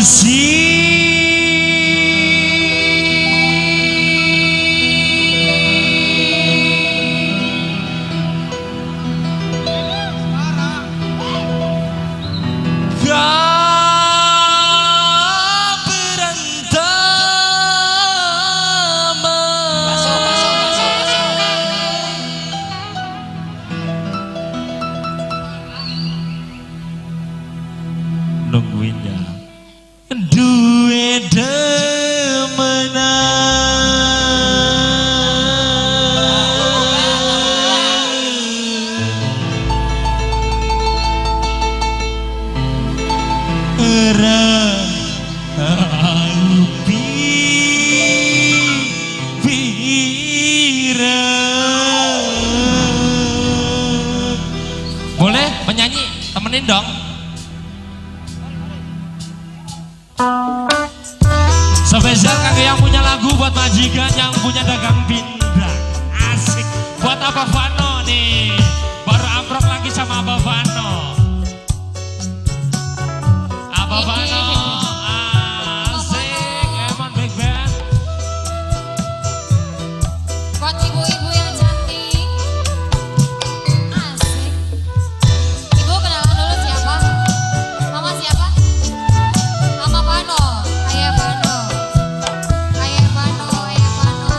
kasih. Nungguin ya duwe boleh menyanyi, temenin dong. Spesial kagak yang punya lagu buat majikan yang punya dagang pindang. Asik. Buat Abah Vano nih. Baru amprok lagi sama Abah Vano. Abah Vano. Asik. Emang big band. Buat ibu-ibu yang cantik. Asik. Ibu kenalan dulu siapa? Mama siapa? Mama Vano. Ayah Vano. Ayah Vano. Ayah Vano.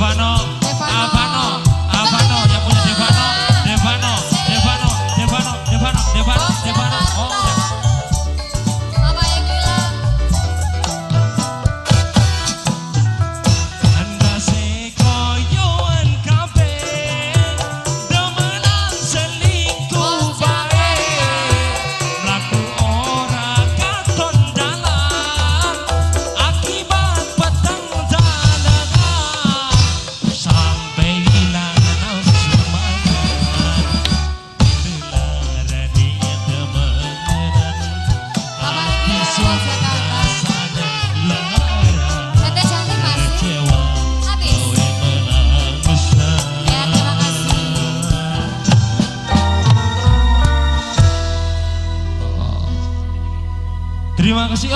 Avano, Avano, Avano, yang punya Devano, Devano, Devano, Devano, Devano, Devano, Devano. Oh, udah. Mama yang gila. Anda sekoyoan kabeh, demenan selingkuh bae, mlaku ora katon dalan, akibat peteng dalangan, sampai hilang nafsu makan, dilarani demenan, Mama yang hati gila. suara rasanya lara. Tete cantik masih. Kecewa, Habis. kowe menangis. Ya, terima kasih. Terima kasih.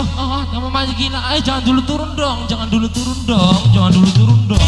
Nama Mas gila. Jangan dulu turun dong, jangan dulu turun dong, jangan dulu turun dong.